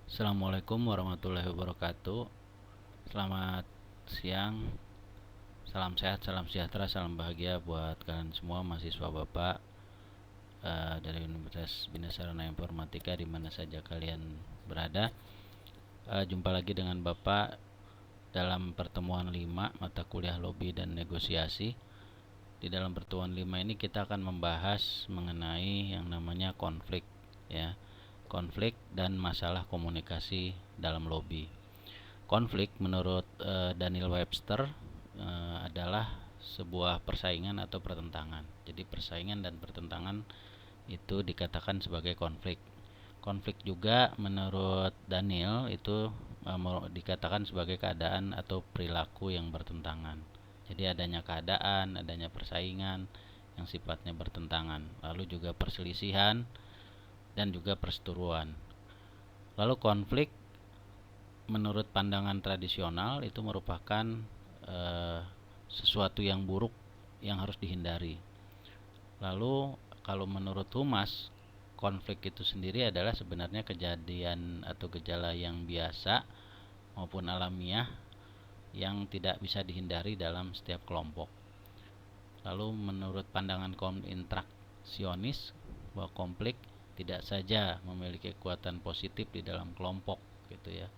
Assalamualaikum warahmatullahi wabarakatuh. Selamat siang. Salam sehat, salam sejahtera, salam bahagia buat kalian semua mahasiswa Bapak dari Universitas Bina Sarana Informatika di mana saja kalian berada. Jumpa lagi dengan Bapak dalam pertemuan 5 mata kuliah lobi dan negosiasi. Di dalam pertemuan 5 ini kita akan membahas mengenai yang namanya konflik, ya. Konflik dan masalah komunikasi dalam lobi. Konflik menurut Daniel Webster adalah sebuah persaingan atau pertentangan. Jadi persaingan dan pertentangan itu dikatakan sebagai konflik. Konflik juga menurut Daniel itu dikatakan sebagai keadaan atau perilaku yang bertentangan. Jadi adanya keadaan, adanya persaingan yang sifatnya bertentangan, lalu juga perselisihan dan juga perseteruan. Lalu konflik menurut pandangan tradisional itu merupakan sesuatu yang buruk yang harus dihindari. Lalu kalau menurut Humas, konflik itu sendiri adalah sebenarnya kejadian atau gejala yang biasa maupun alamiah yang tidak bisa dihindari dalam setiap kelompok. Lalu menurut pandangan kaum interaksionis, bahwa konflik tidak saja memiliki kekuatan positif di dalam kelompok gitu ya,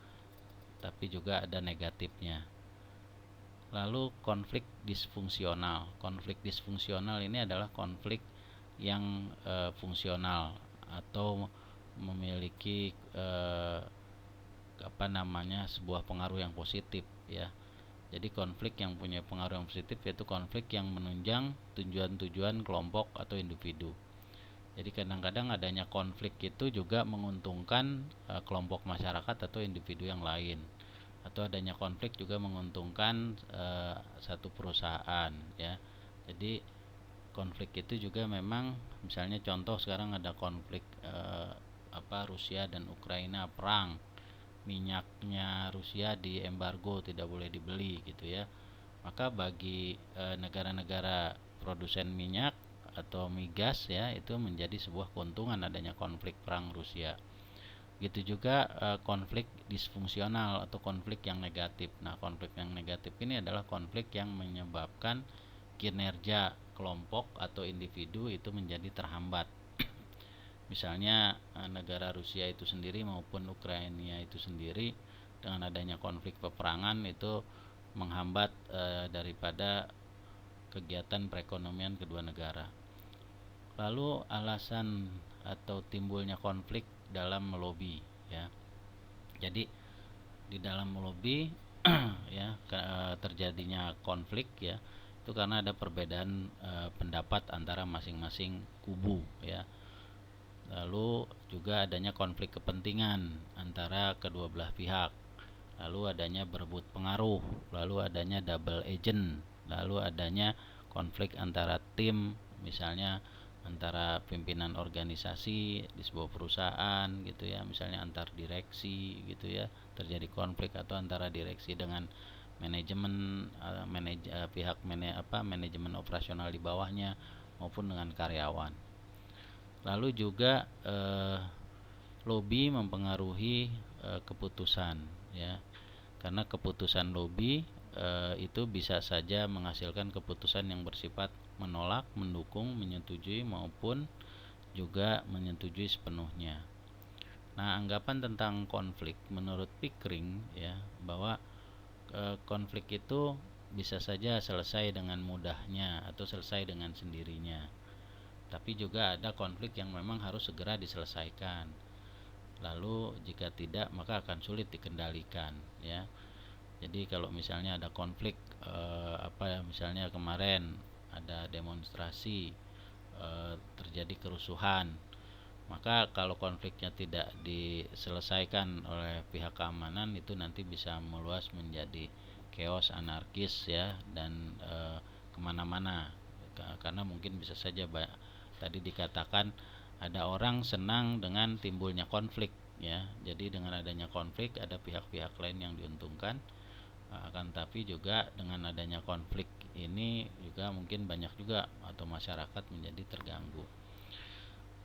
tapi juga ada negatifnya. Lalu konflik disfungsional. Konflik disfungsional ini adalah konflik yang fungsional atau memiliki sebuah pengaruh yang positif, ya. Jadi konflik yang punya pengaruh yang positif yaitu konflik yang menunjang tujuan-tujuan kelompok atau individu. Jadi kadang-kadang adanya konflik itu juga menguntungkan kelompok masyarakat atau individu yang lain, atau adanya konflik juga menguntungkan satu perusahaan, ya. Jadi konflik itu juga memang, misalnya contoh sekarang ada konflik Rusia dan Ukraina perang, minyaknya Rusia di embargo, tidak boleh dibeli gitu ya. Maka bagi negara-negara produsen minyak atau migas, ya, itu menjadi sebuah keuntungan adanya konflik perang Rusia. Gitu juga konflik disfungsional atau konflik yang negatif. Nah, konflik yang negatif ini adalah konflik yang menyebabkan kinerja kelompok atau individu itu menjadi terhambat. Misalnya negara Rusia itu sendiri maupun Ukraina itu sendiri dengan adanya konflik peperangan itu menghambat daripada kegiatan perekonomian kedua negara. Lalu alasan atau timbulnya konflik dalam melobi, ya. Jadi di dalam melobi ya terjadinya konflik, ya, itu karena ada perbedaan pendapat antara masing-masing kubu, ya. Lalu juga adanya konflik kepentingan antara kedua belah pihak. Lalu adanya berebut pengaruh, lalu adanya double agent, lalu adanya konflik antara tim, misalnya antara pimpinan organisasi di sebuah perusahaan gitu ya, misalnya antar direksi gitu ya, terjadi konflik, atau antara direksi dengan manajemen pihak manajemen operasional di bawahnya maupun dengan karyawan. Lalu juga lobby mempengaruhi keputusan, ya, karena keputusan lobby itu bisa saja menghasilkan keputusan yang bersifat menolak, mendukung, menyetujui maupun juga menyetujui sepenuhnya. Nah, anggapan tentang konflik menurut Pickering, ya, bahwa konflik itu bisa saja selesai dengan mudahnya atau selesai dengan sendirinya. Tapi juga ada konflik yang memang harus segera diselesaikan. Lalu jika tidak maka akan sulit dikendalikan, ya. Jadi kalau misalnya ada konflik misalnya kemarin ada demonstrasi, terjadi kerusuhan, maka kalau konfliknya tidak diselesaikan oleh pihak keamanan itu nanti bisa meluas menjadi chaos, anarkis, ya, dan kemana-mana, karena mungkin bisa saja tadi dikatakan ada orang senang dengan timbulnya konflik, ya. Jadi dengan adanya konflik ada pihak-pihak lain yang diuntungkan, akan tapi juga dengan adanya konflik ini juga mungkin banyak juga atau masyarakat menjadi terganggu.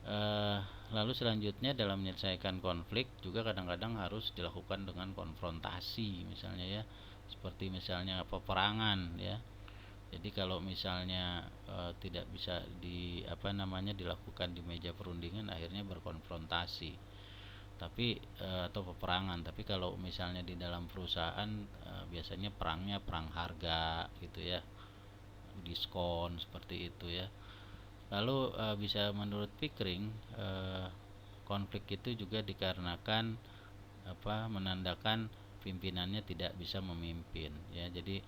Eh, Lalu selanjutnya dalam menyelesaikan konflik juga kadang-kadang harus dilakukan dengan konfrontasi misalnya ya, seperti misalnya peperangan ya. Jadi kalau misalnya tidak bisa dilakukan di meja perundingan, akhirnya berkonfrontasi. Tapi atau peperangan. Tapi kalau misalnya di dalam perusahaan, biasanya perangnya perang harga gitu ya, diskon seperti itu ya. Lalu bisa menurut Pickering, konflik itu juga dikarenakan menandakan pimpinannya tidak bisa memimpin ya. Jadi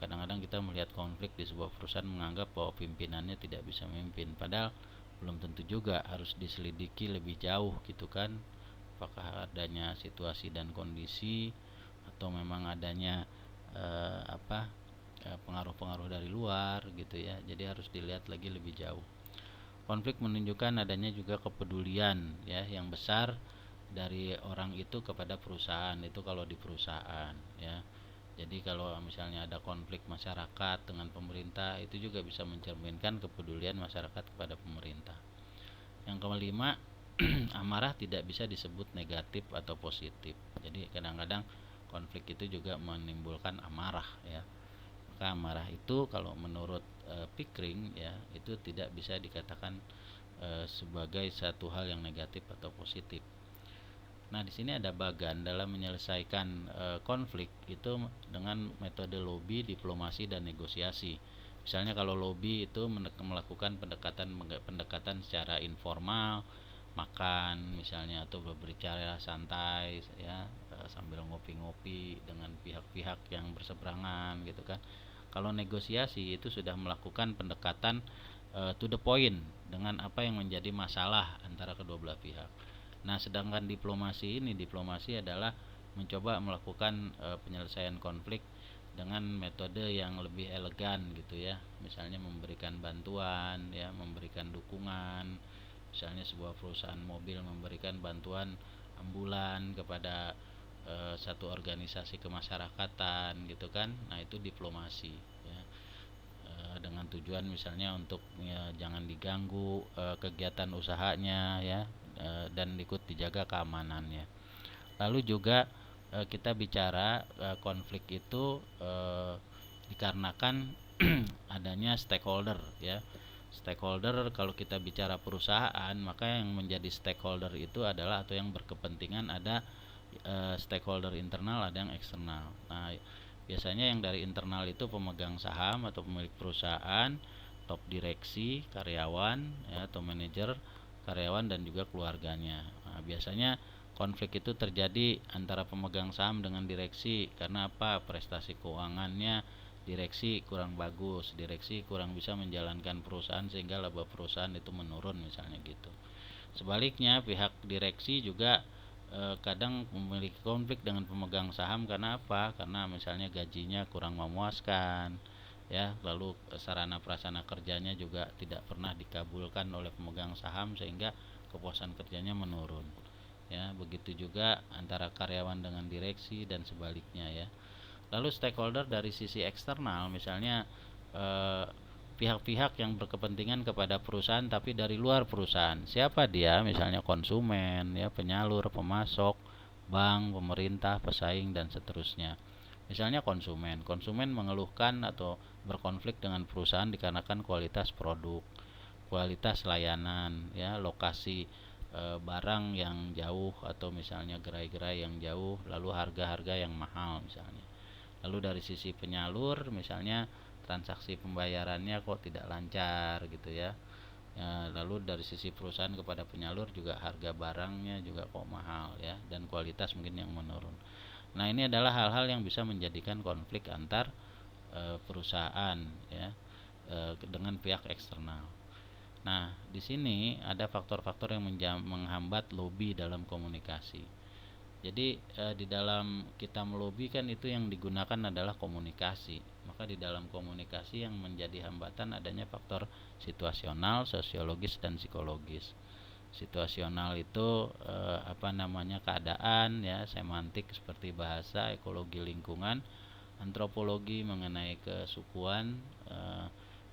kadang-kadang kita melihat konflik di sebuah perusahaan menganggap bahwa pimpinannya tidak bisa memimpin, padahal belum tentu juga, harus diselidiki lebih jauh gitu kan, apakah adanya situasi dan kondisi atau memang adanya eh, apa pengaruh-pengaruh dari luar gitu ya. Jadi harus dilihat lagi lebih jauh. Konflik menunjukkan adanya juga kepedulian ya yang besar dari orang itu kepada perusahaan, itu kalau di perusahaan ya. Jadi kalau misalnya ada konflik masyarakat dengan pemerintah, itu juga bisa mencerminkan kepedulian masyarakat kepada pemerintah. Yang kelima, amarah tidak bisa disebut negatif atau positif. Jadi kadang-kadang konflik itu juga menimbulkan amarah ya. Maka amarah itu kalau menurut Pickering ya, itu tidak bisa dikatakan sebagai satu hal yang negatif atau positif. Nah, di sini ada bagan dalam menyelesaikan konflik itu dengan metode lobby, diplomasi dan negosiasi. Misalnya kalau lobby itu melakukan pendekatan secara informal, makan misalnya, atau berbicara santai ya, sambil ngopi-ngopi dengan pihak-pihak yang berseberangan gitu kan. Kalau negosiasi itu sudah melakukan pendekatan to the point dengan apa yang menjadi masalah antara kedua belah pihak. Nah, sedangkan diplomasi adalah mencoba melakukan penyelesaian konflik dengan metode yang lebih elegan gitu ya. Misalnya memberikan bantuan ya, memberikan dukungan. Misalnya sebuah perusahaan mobil memberikan bantuan ambulan kepada satu organisasi kemasyarakatan gitu kan. Nah, itu diplomasi ya. Dengan tujuan misalnya untuk ya, jangan diganggu kegiatan usahanya ya, dan ikut dijaga keamanannya. Lalu juga kita bicara konflik itu dikarenakan adanya stakeholder ya. Stakeholder, kalau kita bicara perusahaan, maka yang menjadi stakeholder itu adalah, atau yang berkepentingan, ada stakeholder internal, ada yang eksternal. Nah, biasanya yang dari internal itu pemegang saham atau pemilik perusahaan, top direksi, karyawan ya, atau manajer, karyawan dan juga keluarganya. Nah, biasanya konflik itu terjadi antara pemegang saham dengan direksi. Karena apa? Prestasi keuangannya direksi kurang bagus, direksi kurang bisa menjalankan perusahaan sehingga laba perusahaan itu menurun misalnya gitu. Sebaliknya, pihak direksi juga kadang memiliki konflik dengan pemegang saham. Karena apa? Karena misalnya gajinya kurang memuaskan ya, lalu sarana prasarana kerjanya juga tidak pernah dikabulkan oleh pemegang saham sehingga kepuasan kerjanya menurun ya. Begitu juga antara karyawan dengan direksi dan sebaliknya ya. Lalu stakeholder dari sisi eksternal, misalnya eh, pihak-pihak yang berkepentingan kepada perusahaan tapi dari luar perusahaan. Siapa dia? Misalnya konsumen, ya, penyalur, pemasok, bank, pemerintah, pesaing dan seterusnya. Misalnya konsumen mengeluhkan atau berkonflik dengan perusahaan dikarenakan kualitas produk, kualitas layanan, ya, lokasi barang yang jauh, atau misalnya gerai-gerai yang jauh, lalu harga-harga yang mahal misalnya. Lalu dari sisi penyalur, misalnya transaksi pembayarannya kok tidak lancar gitu ya. Lalu dari sisi perusahaan kepada penyalur juga harga barangnya juga kok mahal ya, dan kualitas mungkin yang menurun. Nah, ini adalah hal-hal yang bisa menjadikan konflik antar perusahaan ya, dengan pihak eksternal. Nah, di sini ada faktor-faktor yang menghambat lobby dalam komunikasi. Jadi di dalam kita melobi kan, itu yang digunakan adalah komunikasi. Maka di dalam komunikasi yang menjadi hambatan adanya faktor situasional, sosiologis dan psikologis. Situasional itu keadaan ya, semantik seperti bahasa, ekologi lingkungan, antropologi mengenai kesukuan,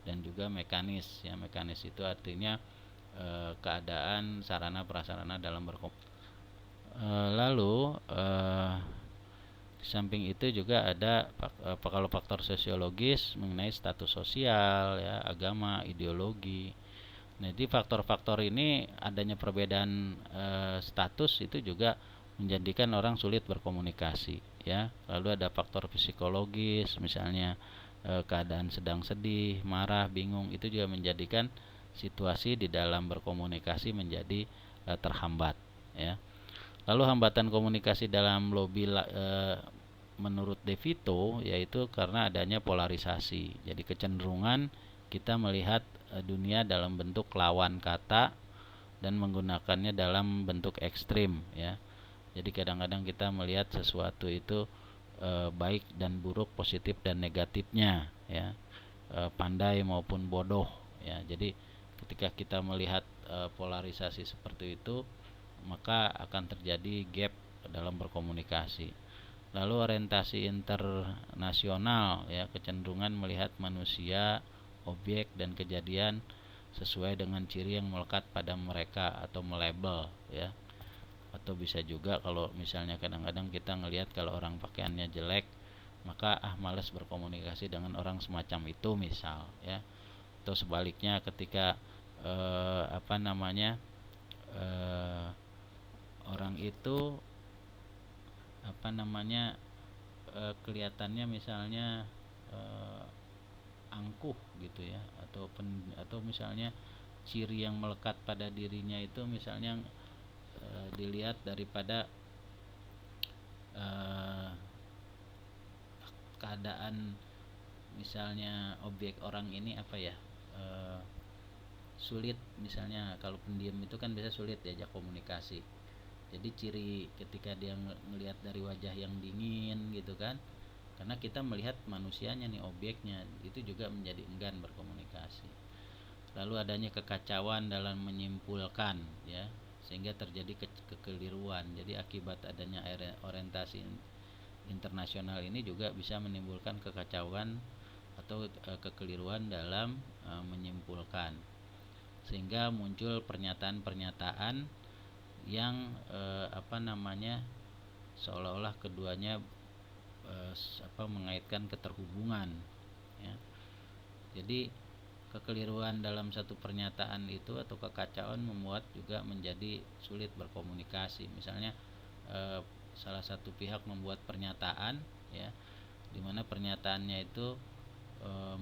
dan juga mekanis ya. Mekanis itu artinya keadaan sarana prasarana dalam berkomunikasi. Lalu samping itu juga ada kalau faktor sosiologis mengenai status sosial ya, agama, ideologi. Nah, jadi faktor-faktor ini adanya perbedaan status itu juga menjadikan orang sulit berkomunikasi ya. Lalu ada faktor psikologis, misalnya keadaan sedang sedih, marah, bingung, itu juga menjadikan situasi di dalam berkomunikasi menjadi terhambat ya. Lalu hambatan komunikasi dalam lobby menurut De Vito yaitu karena adanya polarisasi. Jadi kecenderungan kita melihat dunia dalam bentuk lawan kata dan menggunakannya dalam bentuk ekstrim ya. Jadi kadang-kadang kita melihat sesuatu itu baik dan buruk, positif dan negatifnya ya, pandai maupun bodoh ya. Jadi ketika kita melihat polarisasi seperti itu, maka akan terjadi gap dalam berkomunikasi. Lalu orientasi internasional ya, kecenderungan melihat manusia, objek dan kejadian sesuai dengan ciri yang melekat pada mereka atau melabel ya. Atau bisa juga kalau misalnya kadang-kadang kita ngelihat kalau orang pakaiannya jelek, maka malas berkomunikasi dengan orang semacam itu misal ya. Atau sebaliknya ketika orang itu kelihatannya misalnya angkuh gitu ya, atau misalnya ciri yang melekat pada dirinya itu misalnya dilihat daripada keadaan misalnya objek orang ini sulit, misalnya kalau pendiam itu kan biasa sulit diajak komunikasi. Jadi ciri ketika dia melihat dari wajah yang dingin gitu kan, karena kita melihat manusianya nih, objeknya, itu juga menjadi enggan berkomunikasi. Lalu adanya kekacauan dalam menyimpulkan ya, sehingga terjadi kekeliruan. Jadi akibat adanya orientasi internasional ini juga bisa menimbulkan kekacauan atau kekeliruan dalam menyimpulkan, sehingga muncul pernyataan-pernyataan yang seolah-olah keduanya mengaitkan keterhubungan ya. Jadi kekeliruan dalam satu pernyataan itu atau kekacauan membuat juga menjadi sulit berkomunikasi. Misalnya salah satu pihak membuat pernyataan ya, dimana pernyataannya itu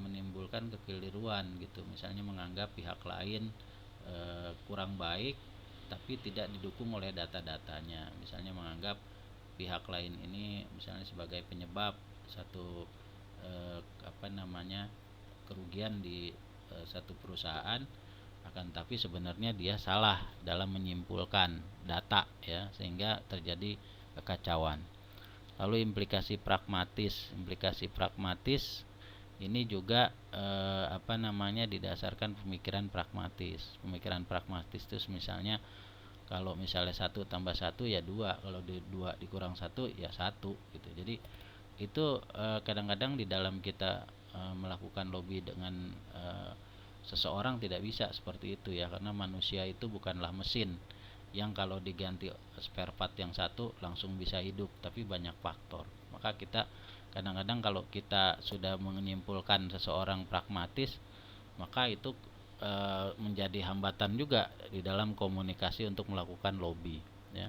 menimbulkan kekeliruan gitu. Misalnya menganggap pihak lain kurang baik tapi tidak didukung oleh data-datanya. Misalnya menganggap pihak lain ini misalnya sebagai penyebab satu kerugian di satu perusahaan, akan tapi sebenarnya dia salah dalam menyimpulkan data ya, sehingga terjadi kekacauan. Lalu implikasi pragmatis ini juga didasarkan pemikiran pragmatis itu misalnya kalau misalnya 1 tambah 1 ya 2, kalau 2 dikurang 1 ya 1 gitu. Jadi itu kadang-kadang di dalam kita melakukan lobby dengan seseorang tidak bisa seperti itu ya, karena manusia itu bukanlah mesin yang kalau diganti spare part yang satu langsung bisa hidup, tapi banyak faktor. Maka kita kadang-kadang kalau kita sudah menyimpulkan seseorang pragmatis, maka itu menjadi hambatan juga di dalam komunikasi untuk melakukan lobby ya.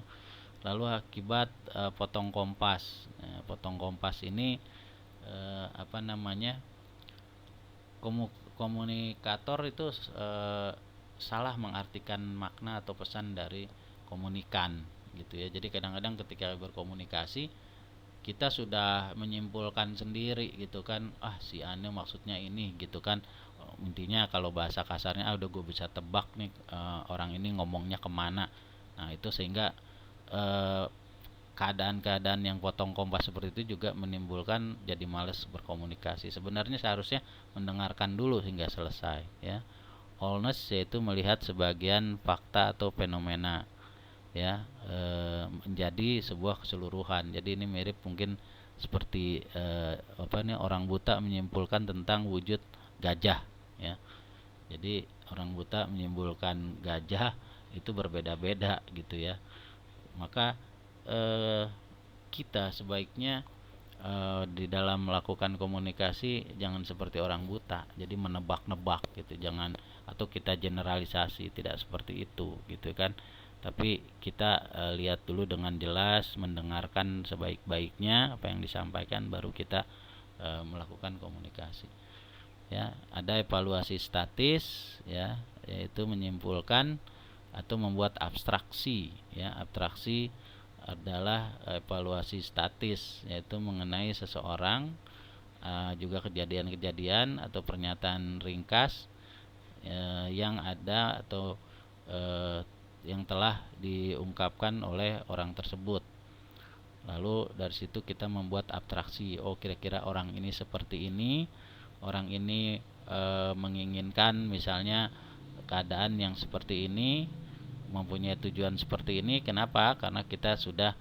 Lalu akibat potong kompas. Potong kompas ini komunikator itu salah mengartikan makna atau pesan dari komunikan gitu ya. Jadi kadang-kadang ketika berkomunikasi kita sudah menyimpulkan sendiri gitu kan, si Ane maksudnya ini gitu kan. Intinya kalau bahasa kasarnya udah gue bisa tebak nih orang ini ngomongnya kemana. Nah itu sehingga keadaan-keadaan yang potong kompas seperti itu juga menimbulkan jadi males berkomunikasi. Sebenarnya seharusnya mendengarkan dulu hingga selesai ya. Wholeness yaitu melihat sebagian fakta atau fenomena ya menjadi sebuah keseluruhan. Jadi ini mirip mungkin seperti orang buta menyimpulkan tentang wujud gajah ya. Jadi orang buta menyimpulkan gajah itu berbeda-beda gitu ya. Maka kita sebaiknya di dalam melakukan komunikasi jangan seperti orang buta, jadi menebak-nebak gitu, jangan, atau kita generalisasi, tidak seperti itu gitu kan. Tapi kita lihat dulu dengan jelas, mendengarkan sebaik-baiknya apa yang disampaikan, baru kita melakukan komunikasi. Ya, ada evaluasi statis ya, yaitu menyimpulkan atau membuat abstraksi ya. Abstraksi adalah evaluasi statis, yaitu mengenai seseorang, juga kejadian-kejadian atau pernyataan ringkas yang ada atau yang telah diungkapkan oleh orang tersebut. Lalu dari situ kita membuat abstraksi, oh kira-kira orang ini seperti ini, orang ini menginginkan misalnya keadaan yang seperti ini, mempunyai tujuan seperti ini. Kenapa? Karena kita sudah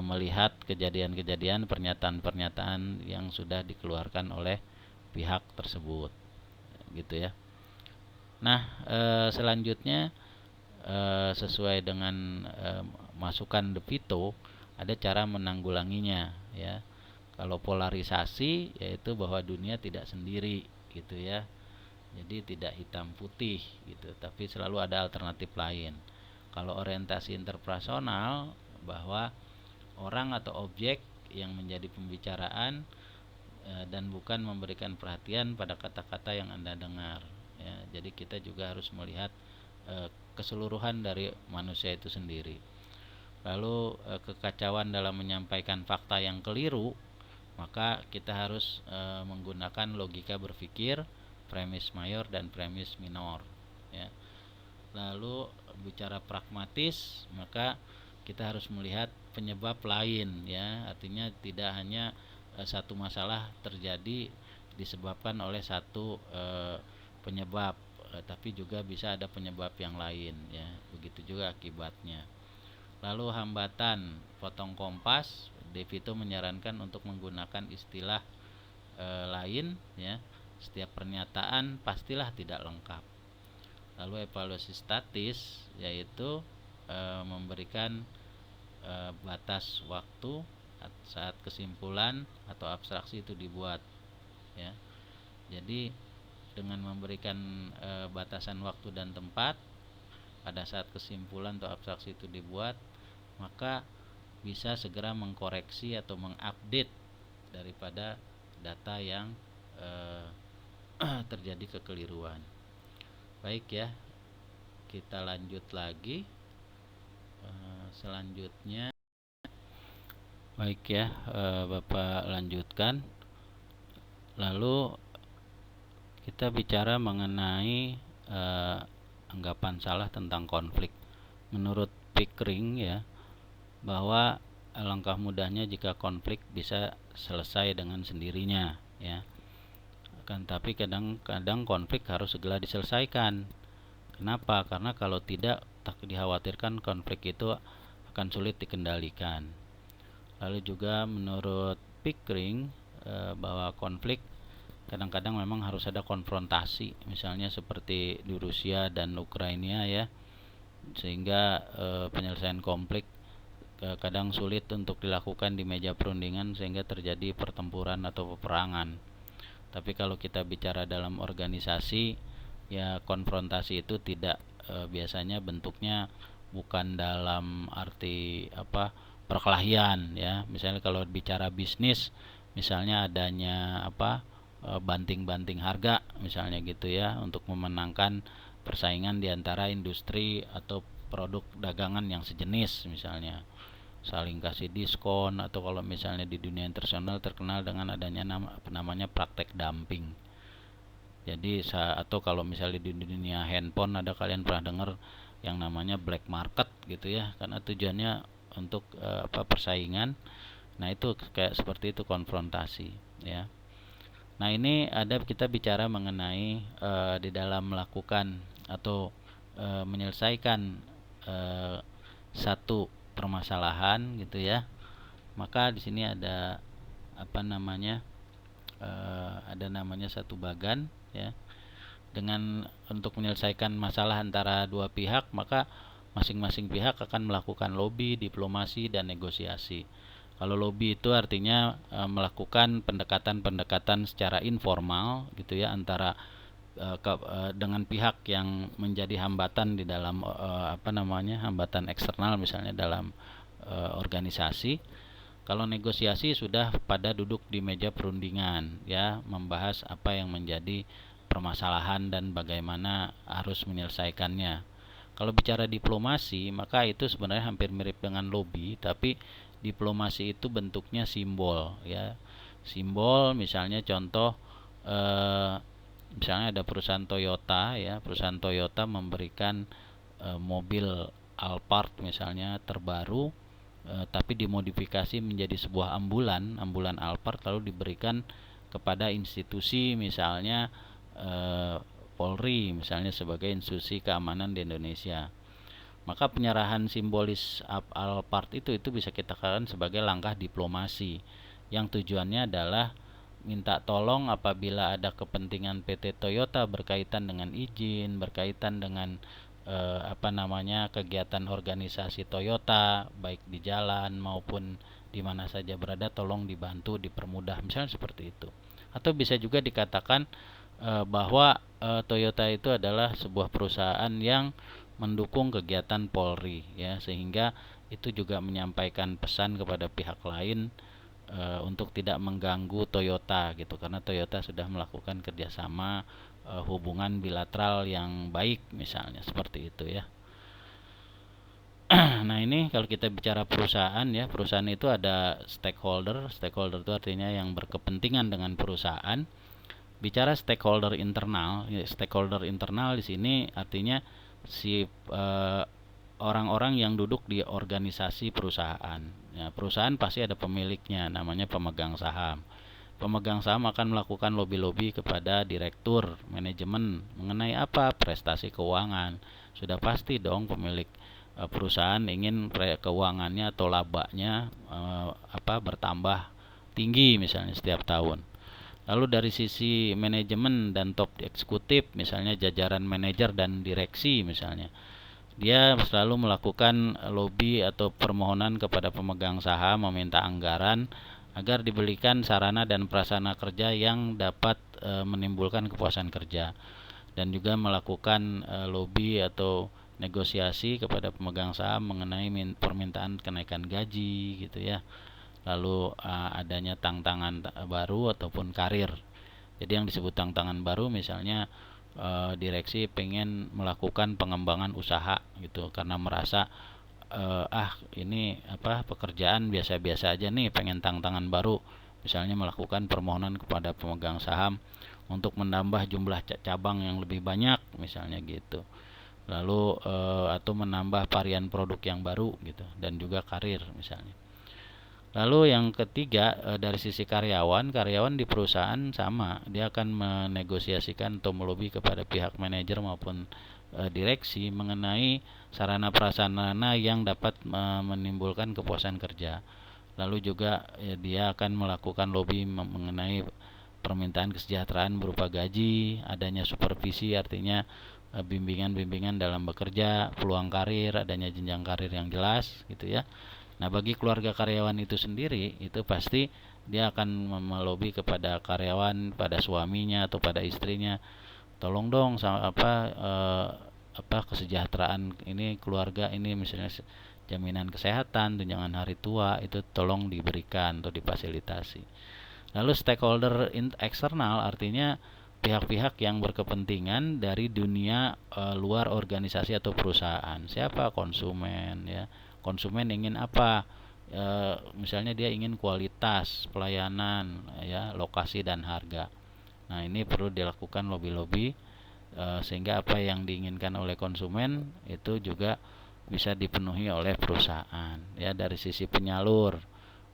melihat kejadian-kejadian, pernyataan-pernyataan yang sudah dikeluarkan oleh pihak tersebut, gitu ya. Nah, selanjutnya sesuai dengan masukan De Vito, ada cara menanggulanginya ya. Kalau polarisasi, yaitu bahwa dunia tidak sendiri gitu ya. Jadi tidak hitam putih gitu, tapi selalu ada alternatif lain. Kalau orientasi interpersonal, bahwa orang atau objek yang menjadi pembicaraan dan bukan memberikan perhatian pada kata-kata yang Anda dengar ya. Jadi kita juga harus melihat keseluruhan dari manusia itu sendiri. Lalu kekacauan dalam menyampaikan fakta yang keliru, maka kita harus menggunakan logika berpikir, premis mayor dan premis minor ya. Lalu bicara pragmatis, maka kita harus melihat penyebab lain ya. Artinya tidak hanya satu masalah terjadi disebabkan oleh satu penyebab, tapi juga bisa ada penyebab yang lain ya. Begitu juga akibatnya. Lalu hambatan, potong kompas, De Vito menyarankan untuk menggunakan istilah lain ya. Setiap pernyataan pastilah tidak lengkap. Lalu evaluasi statis, yaitu memberikan batas waktu saat kesimpulan atau abstraksi itu dibuat ya. Jadi dengan memberikan batasan waktu dan tempat pada saat kesimpulan atau abstraksi itu dibuat, maka bisa segera mengkoreksi atau mengupdate daripada data yang terjadi kekeliruan. Baik ya, kita lanjut lagi. Selanjutnya, baik ya, Bapak lanjutkan. Lalu kita bicara mengenai anggapan salah tentang konflik. Menurut Pickering ya, bahwa alangkah mudahnya jika konflik bisa selesai dengan sendirinya ya. Tapi kadang-kadang konflik harus segera diselesaikan. Kenapa? Karena kalau tidak, tak dikhawatirkan konflik itu akan sulit dikendalikan. Lalu juga menurut Pickering bahwa konflik kadang-kadang memang harus ada konfrontasi, misalnya seperti di Rusia dan Ukraina ya, sehingga penyelesaian konflik kadang sulit untuk dilakukan di meja perundingan sehingga terjadi pertempuran atau peperangan. Tapi kalau kita bicara dalam organisasi ya, konfrontasi itu tidak biasanya bentuknya bukan dalam arti perkelahian ya. Misalnya kalau bicara bisnis, misalnya adanya banting-banting harga misalnya gitu ya, untuk memenangkan persaingan di antara industri atau produk dagangan yang sejenis, misalnya saling kasih diskon, atau kalau misalnya di dunia internasional terkenal dengan adanya namanya praktek dumping. Jadi atau kalau misalnya di dunia handphone, ada kalian pernah dengar yang namanya black market gitu ya, karena tujuannya untuk persaingan. Nah itu kayak seperti itu konfrontasi ya. Nah ini ada kita bicara mengenai di dalam melakukan atau menyelesaikan satu permasalahan gitu ya. Maka di sini ada ada namanya satu bagan ya. dengan untuk menyelesaikan masalah antara dua pihak, maka masing-masing pihak akan melakukan lobby, diplomasi, dan negosiasi. Kalau lobby itu artinya melakukan pendekatan-pendekatan secara informal gitu ya, antara dengan pihak yang menjadi hambatan di dalam hambatan eksternal misalnya dalam organisasi. Kalau negosiasi sudah pada duduk di meja perundingan ya, membahas apa yang menjadi permasalahan dan bagaimana harus menyelesaikannya. Kalau bicara diplomasi, maka itu sebenarnya hampir mirip dengan lobby, tapi diplomasi itu bentuknya simbol ya. Simbol misalnya contoh misalnya ada perusahaan Toyota ya, perusahaan Toyota memberikan mobil Alphard misalnya terbaru, tapi dimodifikasi menjadi sebuah ambulan Alphard, lalu diberikan kepada institusi misalnya Polri misalnya sebagai institusi keamanan di Indonesia. Maka penyerahan simbolis Alphard itu bisa kita katakan sebagai langkah diplomasi yang tujuannya adalah minta tolong apabila ada kepentingan PT Toyota berkaitan dengan izin, berkaitan dengan kegiatan organisasi Toyota baik di jalan maupun di mana saja berada, tolong dibantu, dipermudah, misalnya seperti itu. Atau bisa juga dikatakan bahwa Toyota itu adalah sebuah perusahaan yang mendukung kegiatan Polri ya, sehingga itu juga menyampaikan pesan kepada pihak lain untuk tidak mengganggu Toyota gitu, karena Toyota sudah melakukan kerjasama hubungan bilateral yang baik misalnya seperti itu ya. Nah ini kalau kita bicara perusahaan ya, perusahaan itu ada stakeholder itu artinya yang berkepentingan dengan perusahaan. Bicara stakeholder internal di sini artinya si orang-orang yang duduk di organisasi perusahaan ya. Perusahaan pasti ada pemiliknya, namanya pemegang saham. Pemegang saham akan melakukan lobby-lobby kepada direktur, manajemen mengenai apa? Prestasi keuangan. Sudah pasti dong pemilik perusahaan ingin keuangannya atau labanya bertambah tinggi misalnya setiap tahun. Lalu dari sisi manajemen dan top eksekutif misalnya jajaran manajer dan direksi misalnya, dia selalu melakukan lobby atau permohonan kepada pemegang saham meminta anggaran agar diberikan sarana dan prasarana kerja yang dapat menimbulkan kepuasan kerja, dan juga melakukan lobby atau negosiasi kepada pemegang saham mengenai permintaan kenaikan gaji gitu ya. Lalu adanya tantangan baru ataupun karir. Jadi yang disebut tantangan baru misalnya direksi pengen melakukan pengembangan usaha gitu, karena merasa ini pekerjaan biasa-biasa aja nih, pengen tantangan baru, misalnya melakukan permohonan kepada pemegang saham untuk menambah jumlah cabang yang lebih banyak misalnya gitu. Lalu atau menambah varian produk yang baru gitu, dan juga karir misalnya. Lalu yang ketiga dari sisi karyawan di perusahaan sama, dia akan menegosiasikan atau melobi kepada pihak manajer maupun direksi mengenai sarana prasarana yang dapat menimbulkan kepuasan kerja. Lalu juga dia akan melakukan lobby mengenai permintaan kesejahteraan berupa gaji, adanya supervisi artinya bimbingan-bimbingan dalam bekerja, peluang karir, adanya jenjang karir yang jelas gitu ya. Nah, bagi keluarga karyawan itu sendiri, itu pasti dia akan melobi kepada karyawan, pada suaminya atau pada istrinya, tolong dong kesejahteraan ini keluarga ini, misalnya jaminan kesehatan, tunjangan hari tua, itu tolong diberikan atau difasilitasi. Lalu stakeholder eksternal artinya pihak-pihak yang berkepentingan dari dunia luar organisasi atau perusahaan. Siapa? Konsumen ya. Konsumen ingin apa? Misalnya dia ingin kualitas pelayanan ya, lokasi dan harga. Nah, ini perlu dilakukan lobby-lobby sehingga apa yang diinginkan oleh konsumen itu juga bisa dipenuhi oleh perusahaan ya. Dari sisi penyalur,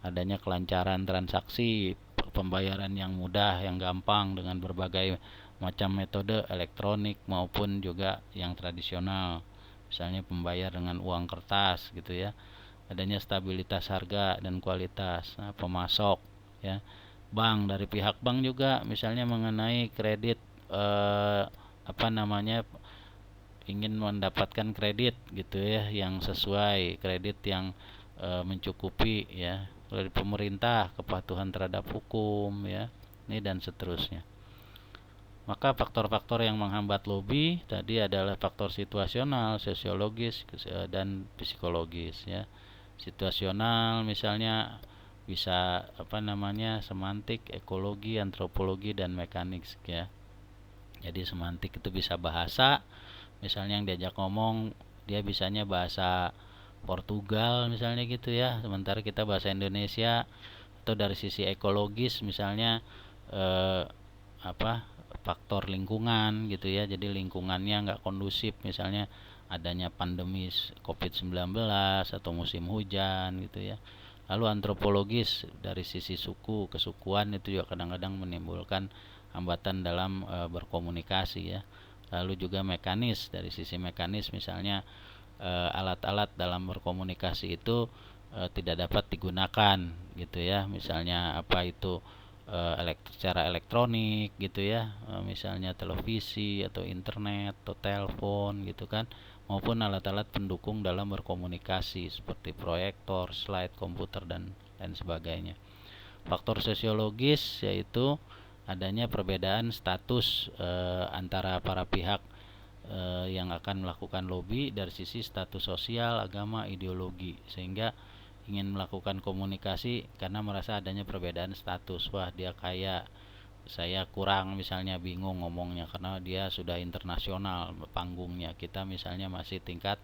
adanya kelancaran transaksi, pembayaran yang mudah, yang gampang dengan berbagai macam metode elektronik maupun juga yang tradisional, misalnya pembayar dengan uang kertas gitu ya. Adanya stabilitas harga dan kualitas. Nah, pemasok ya, bank, dari pihak bank juga misalnya mengenai kredit apa namanya ingin mendapatkan kredit gitu ya, yang sesuai, kredit yang mencukupi ya, dari pemerintah, kepatuhan terhadap hukum ya, ini dan seterusnya. Maka faktor-faktor yang menghambat lobby tadi adalah faktor situasional, sosiologis, dan psikologis ya. Situasional misalnya bisa apa namanya semantik, ekologi, antropologi, dan mekanik ya. Jadi semantik itu bisa bahasa, misalnya yang diajak ngomong dia bisanya bahasa Portugal misalnya gitu ya, sementara kita bahasa Indonesia. Atau dari sisi ekologis misalnya eh, apa faktor lingkungan gitu ya, jadi lingkungannya nggak kondusif, misalnya adanya pandemi COVID-19 atau musim hujan gitu ya. Lalu antropologis dari sisi suku, kesukuan itu juga kadang-kadang menimbulkan hambatan dalam berkomunikasi ya. Lalu juga mekanis, dari sisi mekanis misalnya alat-alat dalam berkomunikasi itu tidak dapat digunakan gitu ya, misalnya apa itu secara elektronik gitu ya, misalnya televisi atau internet atau telepon gitu kan, maupun alat-alat pendukung dalam berkomunikasi seperti proyektor, slide, komputer, dan lain sebagainya. Faktor sosiologis yaitu adanya perbedaan status antara para pihak yang akan melakukan lobby dari sisi status sosial, agama, ideologi, sehingga ingin melakukan komunikasi karena merasa adanya perbedaan status. Wah, dia kaya, saya kurang, misalnya bingung ngomongnya karena dia sudah internasional panggungnya, kita misalnya masih tingkat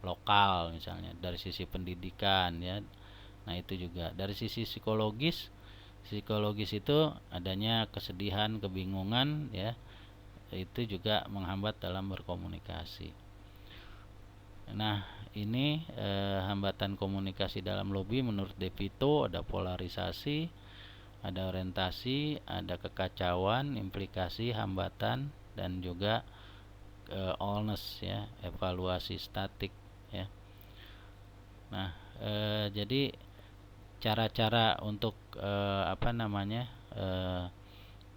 lokal misalnya. Dari sisi pendidikan ya, nah itu juga dari sisi psikologis. Psikologis itu adanya kesedihan, kebingungan ya, itu juga menghambat dalam berkomunikasi. Nah, ini hambatan komunikasi dalam lobby menurut Devito ada polarisasi, ada orientasi, ada kekacauan, implikasi, hambatan, dan juga allness ya, evaluasi statik ya. Nah, jadi cara-cara untuk apa namanya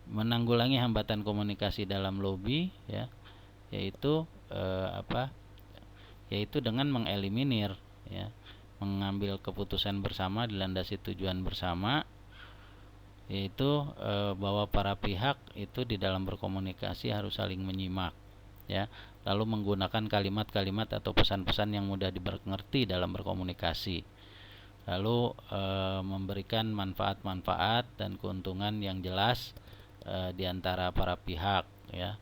menanggulangi hambatan komunikasi dalam lobby ya, yaitu apa? Yaitu dengan mengeliminir ya, mengambil keputusan bersama dilandasi tujuan bersama, yaitu bahwa para pihak itu di dalam berkomunikasi harus saling menyimak ya, lalu menggunakan kalimat-kalimat atau pesan-pesan yang mudah dimengerti dalam berkomunikasi, lalu memberikan manfaat-manfaat dan keuntungan yang jelas di antara para pihak ya.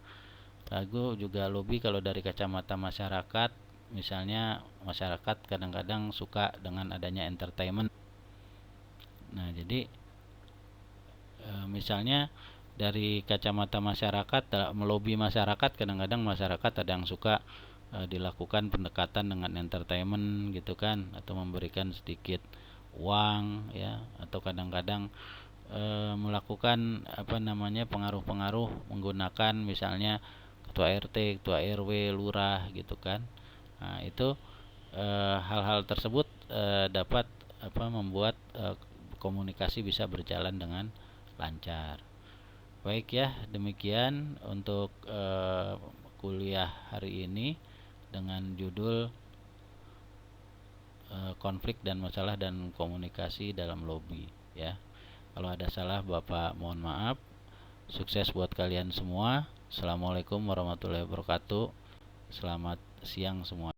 Lalu juga lobby kalau dari kacamata masyarakat, misalnya masyarakat kadang-kadang suka dengan adanya entertainment. Nah, jadi misalnya dari kacamata masyarakat, melobi masyarakat, kadang-kadang masyarakat ada yang suka dilakukan pendekatan dengan entertainment gitu kan, atau memberikan sedikit uang ya, atau kadang-kadang melakukan apa namanya pengaruh-pengaruh menggunakan misalnya ketua RT, ketua RW, lurah gitu kan. Nah, itu hal-hal tersebut dapat apa membuat komunikasi bisa berjalan dengan lancar. Baik ya, demikian untuk kuliah hari ini dengan judul konflik dan masalah dan komunikasi dalam lobby ya. Kalau ada salah Bapak mohon maaf. Sukses buat kalian semua. Assalamualaikum warahmatullahi wabarakatuh. Selamat siang semua.